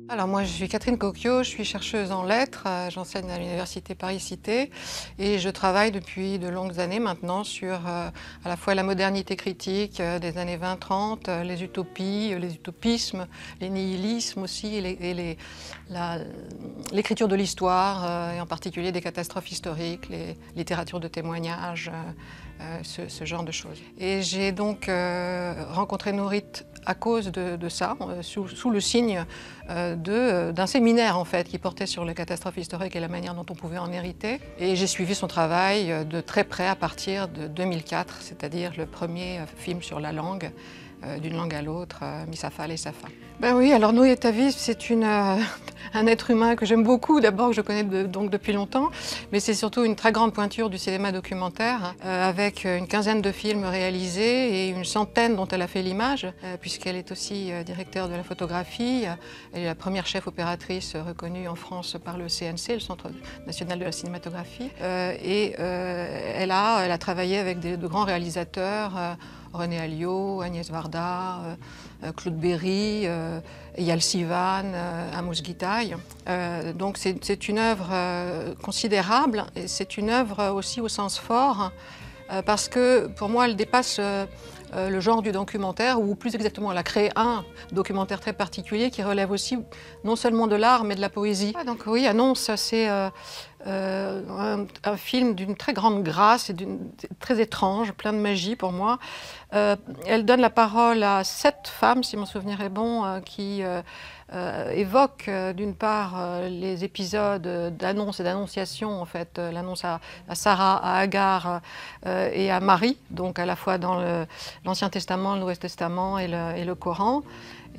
Alors moi je suis Catherine Cocchio, je suis chercheuse en lettres, j'enseigne à l'université Paris-Cité et je travaille depuis de longues années maintenant sur à la fois la modernité critique des années 20-30, les utopies, les utopismes, les nihilismes aussi et l'écriture de l'histoire et en particulier des catastrophes historiques, les littératures de témoignages, ce genre de choses. Et j'ai donc rencontré Nourit à cause de ça, sous le signe d'un séminaire en fait qui portait sur les catastrophes historiques et la manière dont on pouvait en hériter. Et j'ai suivi son travail de très près à partir de 2004, c'est-à-dire le premier film sur la langue, d'une langue à l'autre, Misafal et Safa. Ben oui, alors Nourit Aviv, c'est un être humain que j'aime beaucoup, d'abord que je connais donc depuis longtemps, mais c'est surtout une très grande pointure du cinéma documentaire, avec une quinzaine de films réalisés et une centaine dont elle a fait l'image, puisqu'elle est aussi directeur de la photographie. Elle est la première chef opératrice reconnue en France par le CNC, le Centre national de la cinématographie, elle a travaillé avec de grands réalisateurs, René Alliot, Agnès Varda, Claude Berry, Eyal Sivan, Amos Gitaï. Donc c'est une œuvre considérable et c'est une œuvre aussi au sens fort parce que pour moi elle dépasse le genre du documentaire, ou plus exactement elle a créé un documentaire très particulier qui relève aussi non seulement de l'art mais de la poésie. Donc oui, Annonce, c'est un film d'une très grande grâce et très étrange, plein de magie pour moi. Elle donne la parole à 7 femmes, si mon souvenir est bon, qui évoquent d'une part les épisodes d'annonce et d'annonciation, en fait, l'annonce à Sarah, à Agar et à Marie, donc à la fois dans l'Ancien Testament, le Nouveau Testament et le Coran.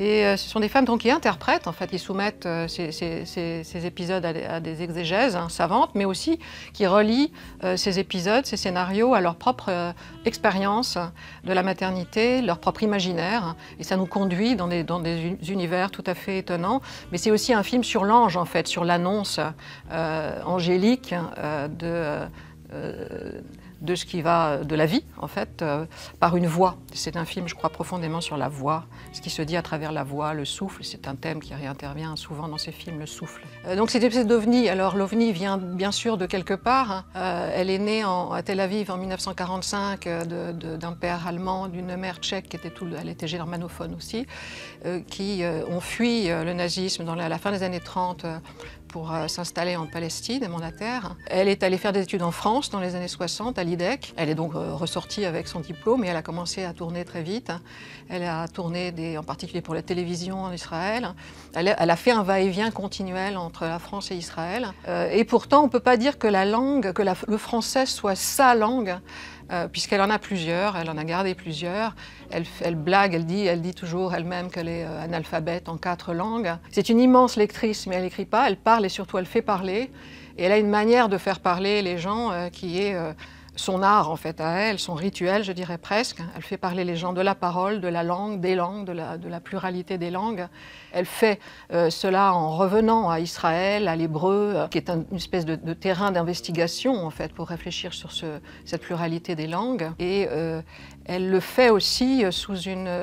Et ce sont des femmes donc, qui interprètent, en fait, qui soumettent ces épisodes à des exégèses savantes, mais aussi qui relient ces épisodes, ces scénarios à leur propre expérience de la maternité, leur propre imaginaire. Et ça nous conduit dans des univers tout à fait étonnants. Mais c'est aussi un film sur l'ange, en fait, sur l'annonce angélique de ce qui va de la vie, en fait, par une voix. C'est un film, je crois, profondément sur la voix, ce qui se dit à travers la voix, le souffle. C'est un thème qui réintervient souvent dans ces films, le souffle. Donc cette espèce d'ovni, alors l'ovni vient bien sûr de quelque part. Elle est née à Tel Aviv en 1945 d'un père allemand, d'une mère tchèque, elle était germanophone aussi, qui ont fui le nazisme à la fin des années 30 pour s'installer en Palestine, mandataire. Elle est allée faire des études en France dans les années 60, à l'IDEC. Elle est donc ressortie avec son diplôme et elle a commencé à tourner très vite. Elle a tourné en particulier pour la télévision en Israël. Elle a fait un va-et-vient continuel entre la France et Israël. Et pourtant, on ne peut pas dire que le français soit sa langue, puisqu'elle en a plusieurs, elle en a gardé plusieurs. Elle blague, elle dit toujours elle-même qu'elle est analphabète en 4 langues. C'est une immense lectrice, mais elle n'écrit pas, elle parle et surtout elle fait parler. Et elle a une manière de faire parler les gens qui est son art en fait à elle, son rituel je dirais presque. Elle fait parler les gens de la parole, de la langue, des langues, de la pluralité des langues. Elle fait cela en revenant à Israël, à l'hébreu, qui est une espèce de terrain d'investigation en fait pour réfléchir sur cette pluralité des langues. Et elle le fait aussi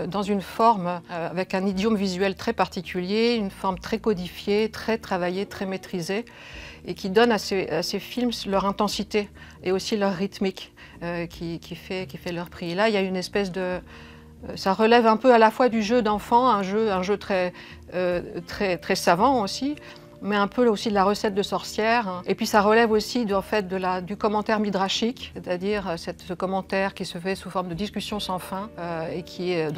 dans une forme avec un idiome visuel très particulier, une forme très codifiée, très travaillée, très maîtrisée, et qui donne à ces films leur intensité et aussi leur rythmique qui fait leur prix. Et là, il y a une espèce de... Ça relève un peu à la fois du jeu d'enfant, un jeu très savant aussi, mais un peu aussi de la recette de sorcière. Et puis ça relève aussi du commentaire midrashique, c'est-à-dire ce commentaire qui se fait sous forme de discussion sans fin et qui est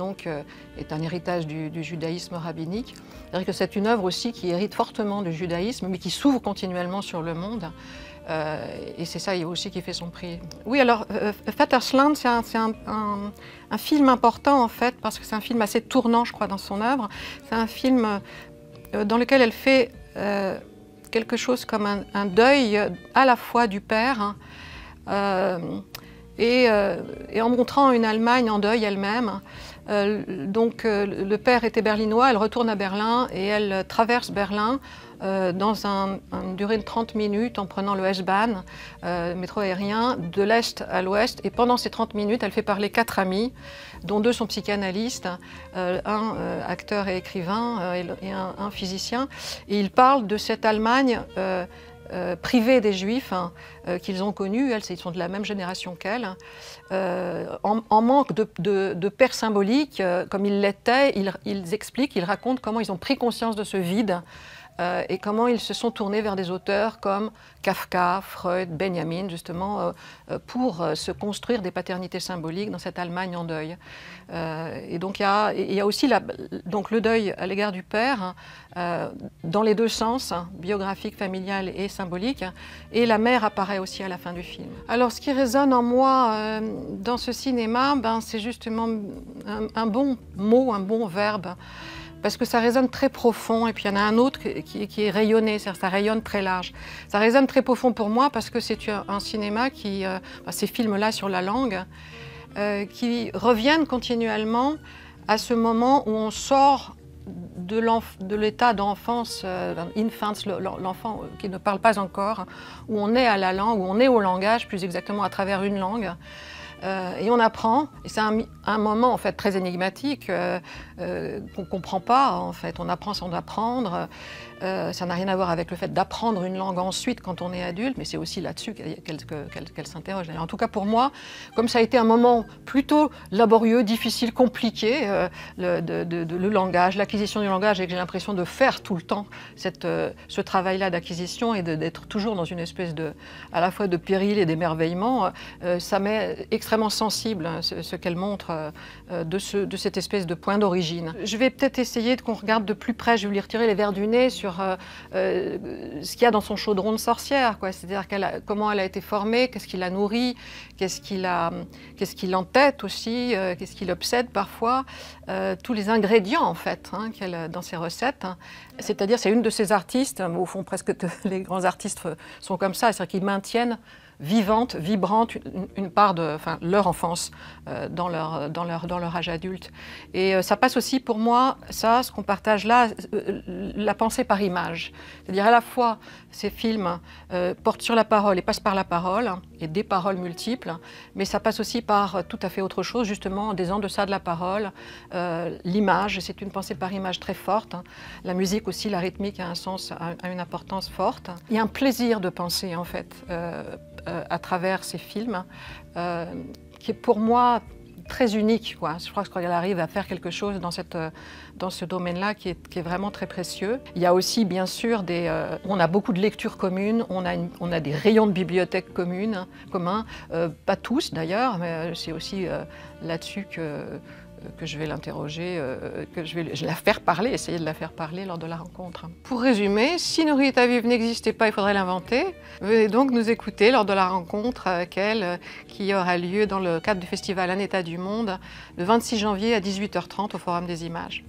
un héritage du judaïsme rabbinique. C'est-à-dire que c'est une œuvre aussi qui hérite fortement du judaïsme, mais qui s'ouvre continuellement sur le monde. Et c'est ça aussi qui fait son prix. Oui, alors Vatersland, c'est un film important en fait, parce que c'est un film assez tournant, je crois, dans son œuvre. C'est un film dans lequel elle fait quelque chose comme un deuil à la fois du père et en montrant une Allemagne en deuil elle-même, Le père était berlinois, elle retourne à Berlin et elle traverse Berlin dans une durée de 30 minutes en prenant le S-Bahn, métro aérien, de l'est à l'ouest. Et pendant ces 30 minutes, elle fait parler 4 amis, dont 2 sont psychanalystes, un acteur et écrivain et un physicien. Et ils parlent de cette Allemagne privée des Juifs qu'ils ont connue, ils sont de la même génération qu'elle, en manque de père symbolique, comme ils l'étaient, ils expliquent, ils racontent comment ils ont pris conscience de ce vide et comment ils se sont tournés vers des auteurs comme Kafka, Freud, Benjamin, justement, pour se construire des paternités symboliques dans cette Allemagne en deuil. Et donc il y a aussi donc le deuil à l'égard du père, dans les 2 sens, biographique, familial et symbolique, et la mère apparaît aussi à la fin du film. Alors ce qui résonne en moi dans ce cinéma, c'est justement un bon mot, un bon verbe, parce que ça résonne très profond, et puis il y en a un autre qui est rayonné, c'est-à-dire ça rayonne très large. Ça résonne très profond pour moi parce que c'est un cinéma qui, ces films-là sur la langue, qui reviennent continuellement à ce moment où on sort de l'état d'enfance, l'enfant qui ne parle pas encore, où on est à la langue, où on est au langage, plus exactement à travers une langue. Et on apprend, et c'est un moment en fait très énigmatique qu'on ne comprend pas en fait. On apprend sans apprendre. Ça n'a rien à voir avec le fait d'apprendre une langue ensuite quand on est adulte, mais c'est aussi là-dessus qu'elle s'interroge. En tout cas pour moi, comme ça a été un moment plutôt laborieux, difficile, compliqué, le langage, l'acquisition du langage, et que j'ai l'impression de faire tout le temps ce travail-là d'acquisition et d'être toujours dans une espèce à la fois de péril et d'émerveillement, ça m'est extrêmement sensible, ce qu'elle montre de cette espèce de point d'origine. Je vais peut-être essayer qu'on regarde de plus près, je vais lui retirer les verres du nez sur ce qu'il y a dans son chaudron de sorcière, c'est-à-dire comment elle a été formée, qu'est-ce qui la nourrit, qu'est-ce qui l'entête aussi, qu'est-ce qui l'obsède parfois, tous les ingrédients en fait qu'elle dans ses recettes. C'est-à-dire c'est une de ces artistes, au fond presque les grands artistes sont comme ça, c'est-à-dire qu'ils maintiennent vivante, vibrante, une part de leur enfance dans leur âge adulte. Et ça passe aussi pour moi, ce qu'on partage là, la pensée par image. C'est-à-dire à la fois ces films portent sur la parole et passent par la parole, et des paroles multiples, mais ça passe aussi par tout à fait autre chose, justement des en-deçà de la parole, l'image, c'est une pensée par image très forte. La musique aussi, la rythmique a un sens, a une importance forte. Il y a un plaisir de penser en fait, à travers ces films, qui est pour moi très unique, Je crois qu'elle arrive à faire quelque chose dans ce domaine-là qui est vraiment très précieux. Il y a aussi, bien sûr, on a beaucoup de lectures communes, on a des rayons de bibliothèque communs, pas tous d'ailleurs, mais c'est aussi là-dessus que je vais l'interroger, je vais la faire parler, essayer de la faire parler lors de la rencontre. Pour résumer, si Nurita Vive n'existait pas, il faudrait l'inventer. Venez donc nous écouter lors de la rencontre avec elle, qui aura lieu dans le cadre du festival Un état du monde, le 26 janvier à 18h30 au Forum des Images.